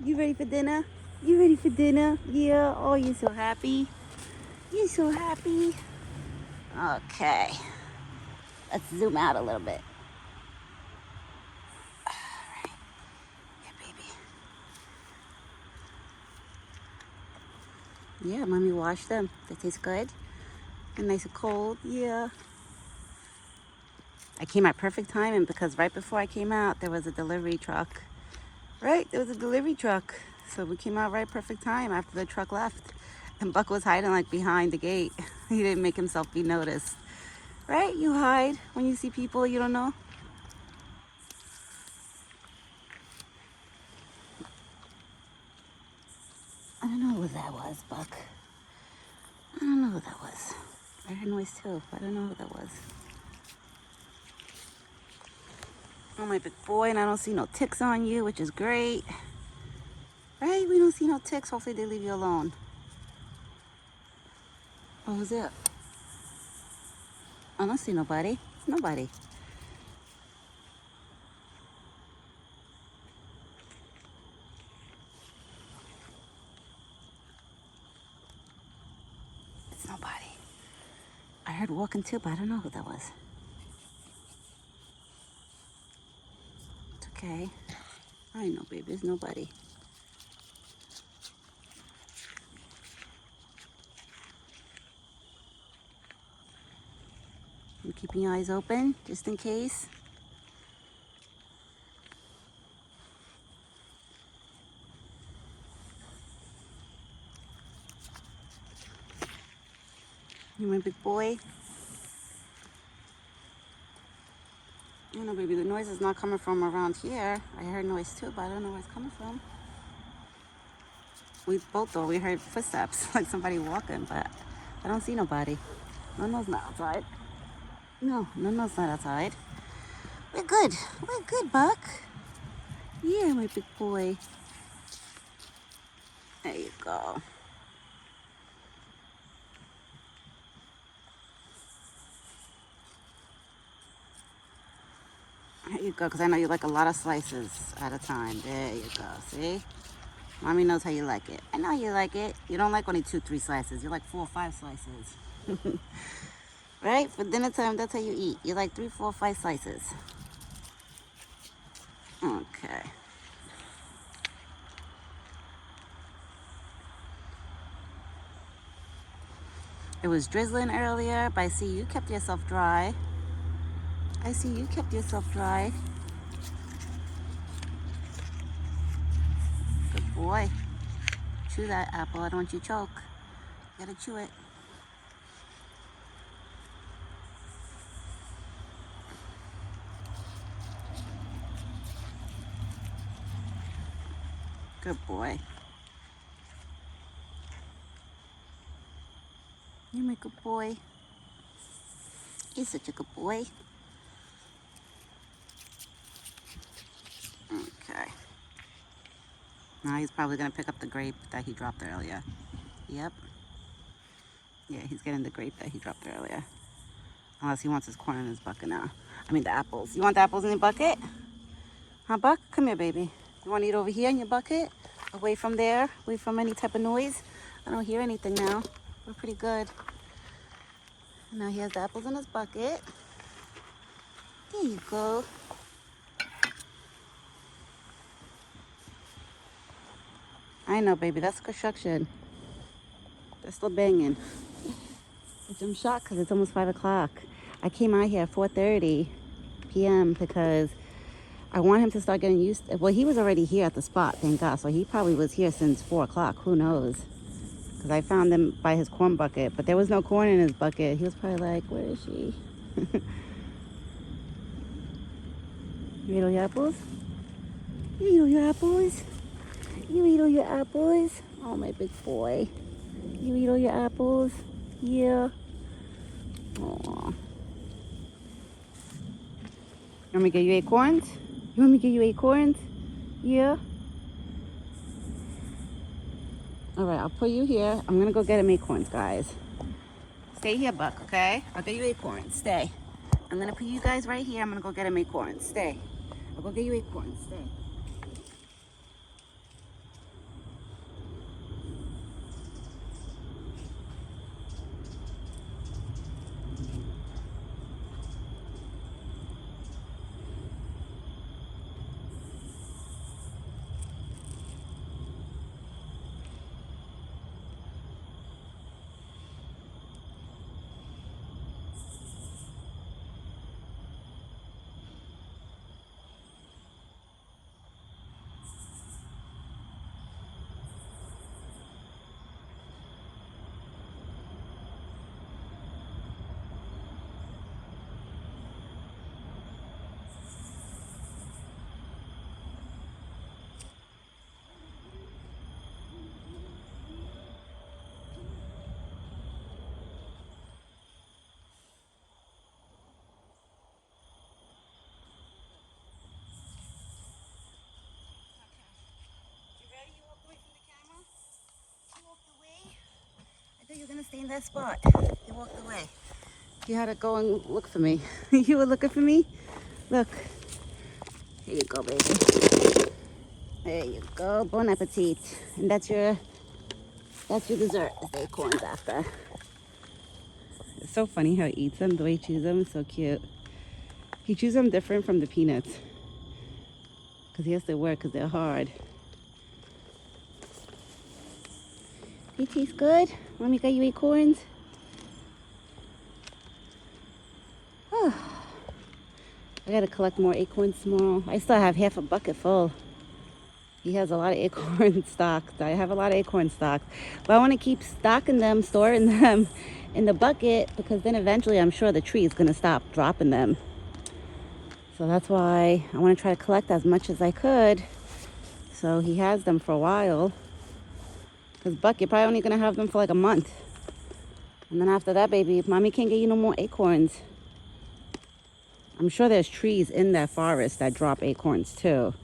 You ready for dinner? You ready for dinner? Yeah. Oh, you're so happy. You're so happy. Okay. Let's zoom out a little bit. All right. Yeah, baby. Yeah, mommy washed them. They taste good. And nice and cold. Yeah. I came at perfect timing because right before I came out, there was a delivery truck. Right? There was a delivery truck. So we came out right perfect time after the truck left. And Buck was hiding like behind the gate. He didn't make himself be noticed. Right? You hide when you see people you don't know. I don't know what that was, Buck. I don't know what that was. I heard noise too, but I don't know what that was. Oh, my big boy, and I don't see no ticks on you, which is great. Right? We don't see no ticks. Hopefully they leave you alone. Oh, who's it? I don't see nobody. Nobody. It's nobody. I heard walking too, but I don't know who that was. It's okay. I know, baby. There's nobody. I'm keeping your eyes open just in case. You my big boy. You know, baby, the noise is not coming from around here. I heard noise too, but I don't know where it's coming from. We both thought we heard footsteps, like somebody walking, but I don't see nobody. No's not outside. No's not outside. We're good. We're good, Buck. Yeah, my big boy. There you go. There you go, because I know you like a lot of slices at a time. There you go, see? Mommy knows how you like it. I know you like it. You don't like only 2, 3 slices. You like 4 or 5 slices. Right? For dinner time, that's how you eat. You like 3, 4, 5 slices. Okay. It was drizzling earlier, but I see you kept yourself dry. I see you kept yourself dry. Good boy. Chew that apple. I don't want you to choke. You gotta chew it. Good boy. You're my good boy. You're such a good boy. Okay. Now he's probably gonna pick up the grape that he dropped earlier. Yep. Yeah, he's getting the grape that he dropped earlier. Unless he wants his corn in his bucket now. I mean the apples. You want the apples in your bucket? Huh, Buck? Come here, baby. You want to eat over here in your bucket? Away from there? Away from any type of noise? I don't hear anything now. We're pretty good. And now he has the apples in his bucket. There you go. I know, baby. That's construction. They're still banging. I'm shocked because it's almost 5 o'clock. I came out here at 4:30 p.m. because I want him to start getting used to, well, he was already here at the spot, thank God. So he probably was here since 4 o'clock. Who knows? Because I found him by his corn bucket, but there was no corn in his bucket. He was probably like, where is she? You eat all your apples? You eat all your apples? You eat all your apples? Oh, my big boy. You eat all your apples? Yeah. Aww. You want me to get you acorns? You want me to get you acorns? Yeah. All right, I'll put you here. I'm gonna go get him acorns, guys. Stay here, Buck, okay? I'll get you acorns. Stay. I'm gonna put you guys right here. I'm gonna go get him acorns. Stay. I'll go get you acorns. Stay. stay in that spot. He walked away. You had to go and look for me. You were looking for me? Look. Here you go, baby. There you go. Bon appetit. And that's your dessert. Is the acorns after. It's so funny how he eats them. The way he chews them is so cute. He chews them different from the peanuts. Because he has to work because they're hard. They taste good. Mommy got you acorns. Oh. I gotta collect more acorns tomorrow. I still have half a bucket full. He has a lot of acorn stocked. I have a lot of acorn stocked. But I want to keep stocking them, storing them in the bucket, because then eventually I'm sure the tree is going to stop dropping them. So that's why I want to try to collect as much as I could. So he has them for a while. Because bucket probably only going to have them for like a month. And then after that, baby, mommy can't get you no more acorns. I'm sure there's trees in that forest that drop acorns too.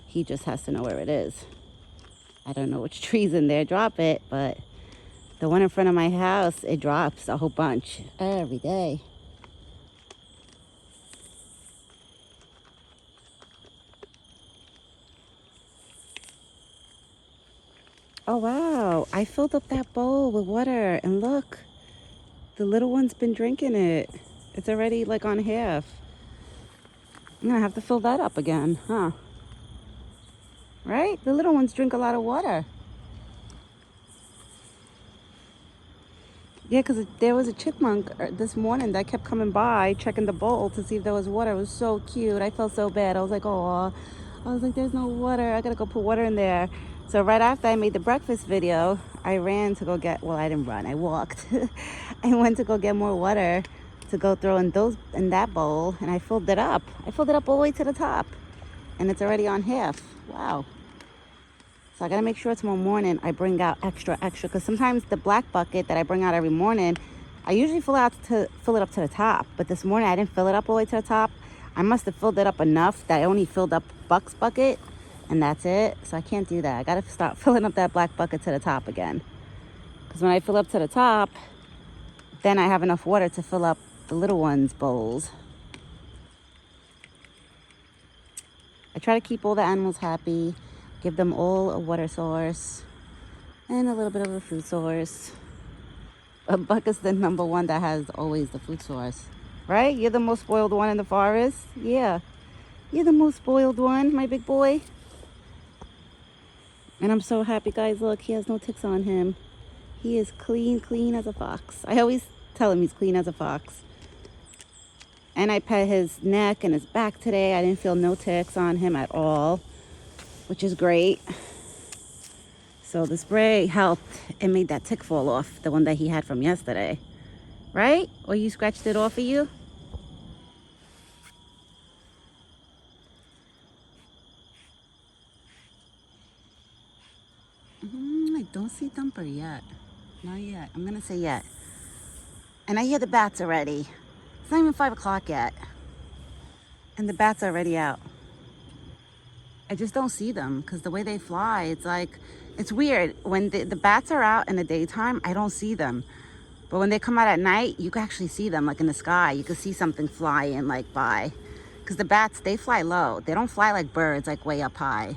He just has to know where it is. I don't know which trees in there drop it, but the one in front of my house, it drops a whole bunch every day. Oh, wow. I filled up that bowl with water, and look, the little one's been drinking it. It's already like on half. I'm gonna have to fill that up again, huh? Right? The little ones drink a lot of water. Yeah, because there was a chipmunk this morning that kept coming by, checking the bowl to see if there was water. It was so cute. I felt so bad. I was like, oh, I was like, there's no water. I gotta go put water in there. So right after I made the breakfast video, I ran to go get, well, I didn't run, I walked. I went to go get more water to go throw in that bowl, and I filled it up. I filled it up all the way to the top, and it's already on half. Wow. So I gotta make sure tomorrow morning I bring out extra, because sometimes the black bucket that I bring out every morning, I usually fill it up to the top. But this morning I didn't fill it up all the way to the top. I must have filled it up enough that I only filled up Buck's bucket, and that's it. So I can't do that. I gotta start filling up that black bucket to the top again. Because when I fill up to the top, then I have enough water to fill up the little ones' bowls. I try to keep all the animals happy. Give them all a water source and a little bit of a food source. But Buck is the number one that has always the food source, right? You're the most spoiled one in the forest. Yeah, you're the most spoiled one, my big boy. And I'm so happy, guys. Look, he has no ticks on him. He is clean as a fox. I always tell him he's clean as a fox. And I pet his neck and his back today. I didn't feel no ticks on him at all, which is great. So the spray helped. It made that tick fall off, the one that he had from yesterday, right? Or you scratched it off of you? I don't see Thumper yet. Not yet. I'm gonna say yet. And I hear the bats already. It's not even 5 o'clock yet. And the bats are already out. I just don't see them because the way they fly, it's like, it's weird. When the bats are out in the daytime, I don't see them. But when they come out at night, you can actually see them, like in the sky. You can see something flying like by. Because the bats, they fly low. They don't fly like birds, like way up high.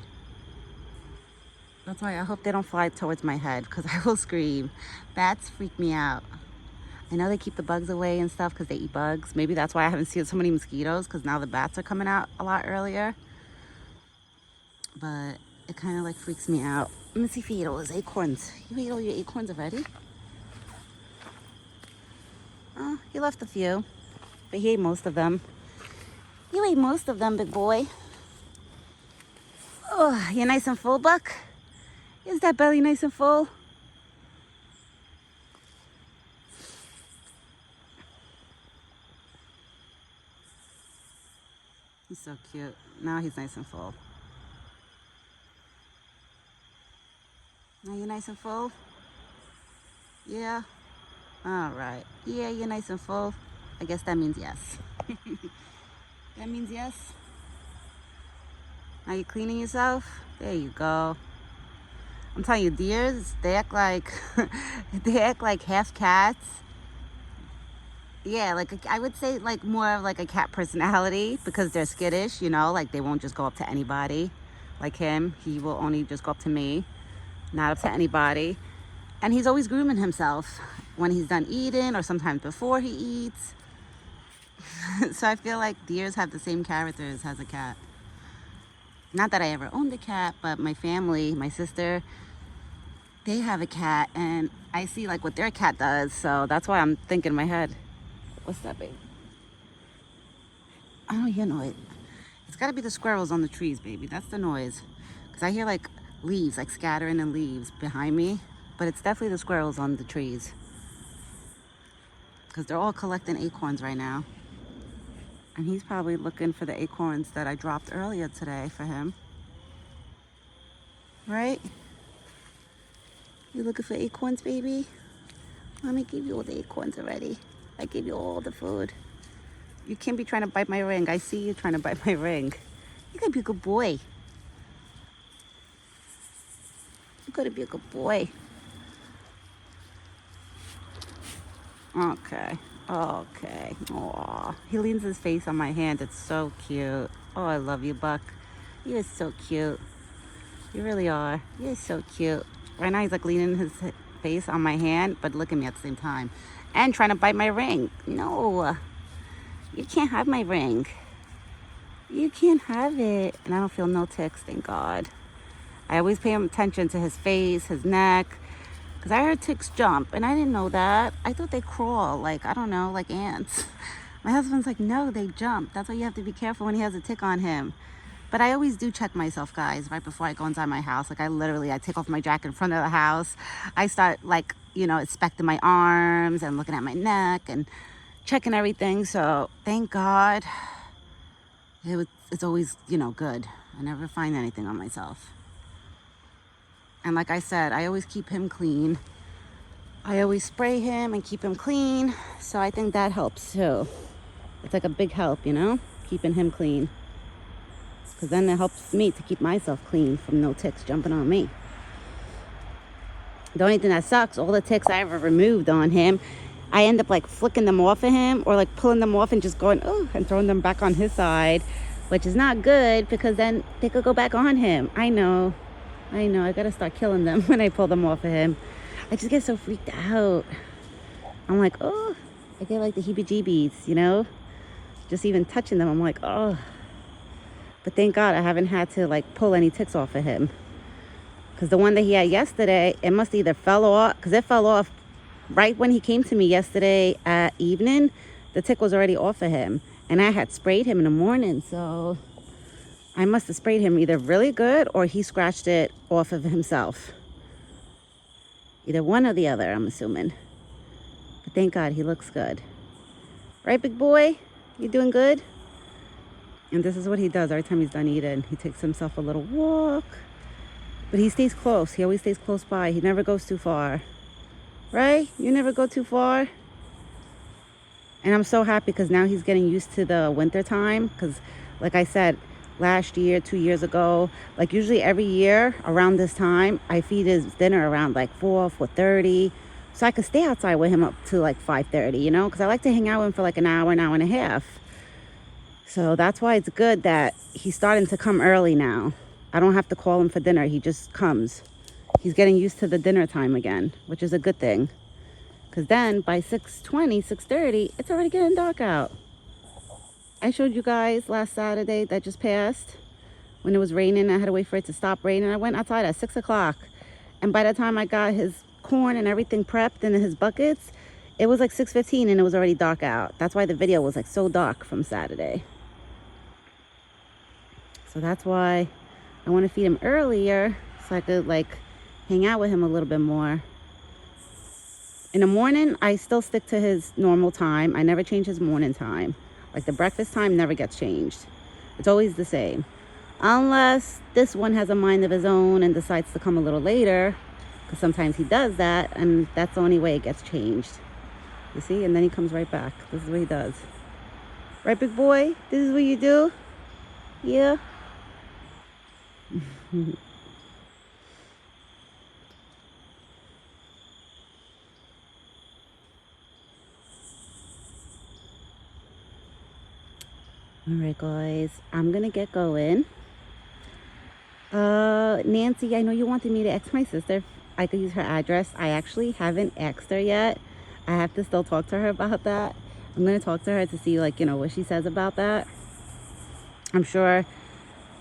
That's why I hope they don't fly towards my head, because I will scream. Bats freak me out. I know they keep the bugs away and stuff because they eat bugs. Maybe that's why I haven't seen so many mosquitoes, because now the bats are coming out a lot earlier. But it kind of like freaks me out. Let me see if he ate all his acorns. You ate all your acorns already? Oh, he left a few, but he ate most of them. You ate most of them, big boy. Oh, you're nice and full, Buck? Is that belly nice and full? He's so cute. Now he's nice and full. Now you're nice and full? Yeah? All right. Yeah, you're nice and full. I guess that means yes. That means yes. Are you cleaning yourself? There you go. I'm telling you, deers, they act like they act like half cats. Yeah, like I would say like more of like a cat personality because they're skittish, you know, like they won't just go up to anybody. Like him, he will only just go up to me, not up to anybody. And he's always grooming himself when he's done eating or sometimes before he eats. So I feel like deers have the same characters as a cat. Not that I ever owned a cat, but my family, my sister, they have a cat and I see like what their cat does. So that's why I'm thinking in my head, what's that, babe? I don't hear noise. It's gotta be the squirrels on the trees, baby. That's the noise. Because I hear like leaves, like scattering and leaves behind me. But it's definitely the squirrels on the trees. Because they're all collecting acorns right now. And he's probably looking for the acorns that I dropped earlier today for him. Right? You looking for acorns, baby? Let me give you all the acorns already. I gave you all the food. You can't be trying to bite my ring. I see you trying to bite my ring. You gotta be a good boy. You gotta be a good boy. Okay. Okay. Aw. He leans his face on my hand. It's so cute. Oh, I love you, Buck. You're so cute. You really are. You're so cute. Right now he's like leaning his face on my hand, but look at me at the same time. And trying to bite my ring. No. You can't have my ring. You can't have it. And I don't feel no ticks, thank God. I always pay attention to his face, his neck. Because I heard ticks jump, and I didn't know that. I thought they crawl, like, I don't know, like ants. My husband's like, no, they jump. That's why you have to be careful when he has a tick on him. But I always do check myself, guys, right before I go inside my house. Like, I take off my jacket in front of the house. I start, like, you know, inspecting my arms and looking at my neck and checking everything. So, thank God. It's always, you know, good. I never find anything on myself. And like I said, I always keep him clean. I always spray him and keep him clean. So I think that helps too. It's like a big help, you know, keeping him clean. Because then it helps me to keep myself clean from no ticks jumping on me. The only thing that sucks, all the ticks I ever removed on him, I end up like flicking them off of him or like pulling them off and just going, oh, and throwing them back on his side, which is not good because then they could go back on him. I know, I gotta start killing them when I pull them off of him. I just get so freaked out. I'm like, oh, I get like the heebie-jeebies, you know? Just even touching them, I'm like, oh. But thank God I haven't had to like pull any ticks off of him. Because the one that he had yesterday, it must either fell off, because it fell off right when he came to me yesterday at evening. The tick was already off of him. And I had sprayed him in the morning, so I must have sprayed him either really good or he scratched it off of himself. Either one or the other, I'm assuming. But thank God he looks good. Right, big boy? You doing good? And this is what he does every time he's done eating. He takes himself a little walk. But he stays close. He always stays close by. He never goes too far. Right? You never go too far? And I'm so happy because now he's getting used to the winter time. Because like I said, last year, 2 years ago, like usually every year around this time, I feed his dinner around like 4:30. So I could stay outside with him up to like 5:30, you know, because I like to hang out with him for like an hour and a half. So that's why it's good that he's starting to come early now. I don't have to call him for dinner. He just comes. He's getting used to the dinner time again, which is a good thing. Because then by 6:20, 6:30, it's already getting dark out. I showed you guys last Saturday that just passed when it was raining. I had to wait for it to stop raining. I went outside at 6 o'clock. And by the time I got his corn and everything prepped in his buckets, it was like 6:15 and it was already dark out. That's why the video was like so dark from Saturday. So that's why I want to feed him earlier so I could like hang out with him a little bit more. In the morning, I still stick to his normal time. I never change his morning time. Like the breakfast time never gets changed. It's always the same. Unless this one has a mind of his own and decides to come a little later. Because sometimes he does that and that's the only way it gets changed. You see? And then he comes right back. This is what he does. Right, big boy? This is what you do? Yeah? All right, guys, I'm gonna get going. Nancy, I know you wanted me to ask my sister if I could use her address. I actually haven't asked her yet. I have to still talk to her about that. I'm gonna talk to her to see, like, what she says about that. I'm sure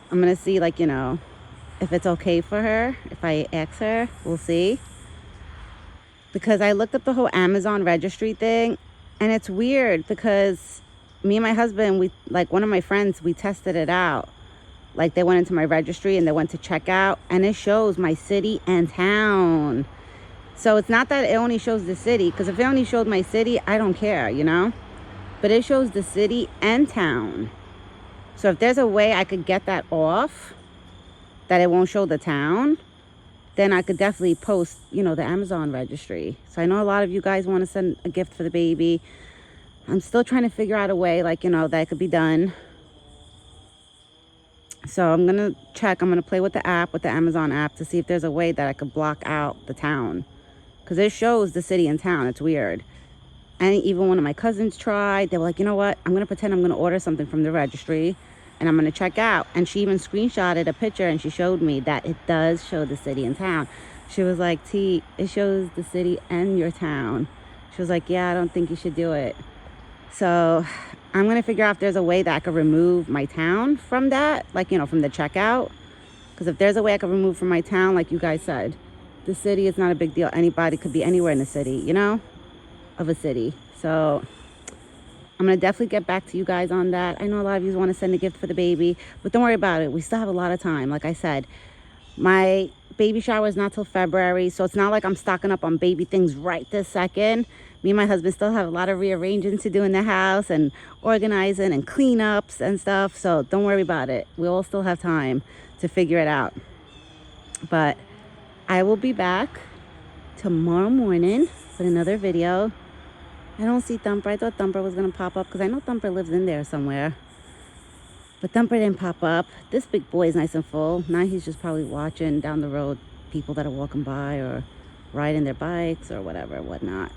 I'm gonna see, like, if it's okay for her. If I ask her, we'll see. Because I looked up the whole Amazon registry thing, and it's weird because me and my husband, we, like, one of my friends, we tested it out. Like, they went into my registry and they went to checkout, and it shows my city and town. So it's not that it only shows the city, because if it only showed my city, I don't care, but it shows the city and town. So if there's a way I could get that off, that it won't show the town, then I could definitely post, the Amazon registry. So I know a lot of you guys want to send a gift for the baby. I'm still trying to figure out a way, like, that it could be done. So I'm going to check. I'm going to play with the app, with the Amazon app, to see if there's a way that I could block out the town. Because it shows the city and town. It's weird. And even one of my cousins tried. They were like, you know what? I'm going to pretend I'm going to order something from the registry, and I'm going to check out. And she even screenshotted a picture, and she showed me that it does show the city and town. She was like, T, it shows the city and your town. She was like, yeah, I don't think you should do it. So I'm going to figure out if there's a way that I could remove my town from that, like, from the checkout. Because if there's a way I could remove from my town, like you guys said, the city is not a big deal. Anybody could be anywhere in the city, of a city. So I'm going to definitely get back to you guys on that. I know a lot of you want to send a gift for the baby, but don't worry about it. We still have a lot of time. Like I said, my baby shower is not till February, so it's not like I'm stocking up on baby things right this second. Me and my husband still have a lot of rearranging to do in the house and organizing and cleanups and stuff. So don't worry about it. We all still have time to figure it out. But I will be back tomorrow morning with another video. I don't see Thumper. I thought Thumper was going to pop up because I know Thumper lives in there somewhere. But Thumper didn't pop up. This big boy is nice and full. Now he's just probably watching down the road people that are walking by or riding their bikes or whatnot.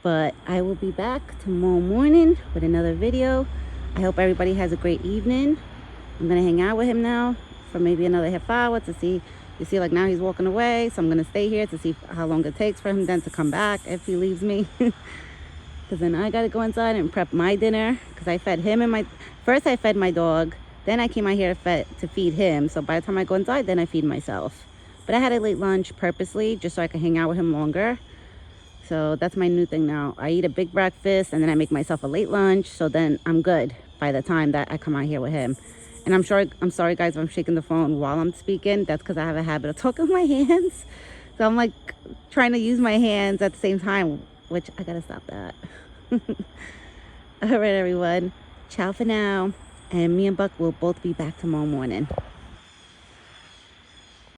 But I will be back tomorrow morning with another video. I hope everybody has a great evening. I'm going to hang out with him now for maybe another half hour to see. You see, like, now he's walking away, so I'm going to stay here to see how long it takes for him then to come back if he leaves me. Because then I got to go inside and prep my dinner, because I fed him and first I fed my dog, then I came out here to feed him. So by the time I go inside, then I feed myself. But I had a late lunch purposely just so I could hang out with him longer. So that's my new thing now. I eat a big breakfast and then I make myself a late lunch, so then I'm good by the time that I come out here with him. And I'm sorry guys if I'm shaking the phone while I'm speaking. That's because I have a habit of talking with my hands. So I'm like trying to use my hands at the same time, which I gotta stop that. All right, everyone. Ciao for now. And me and Buck will both be back tomorrow morning.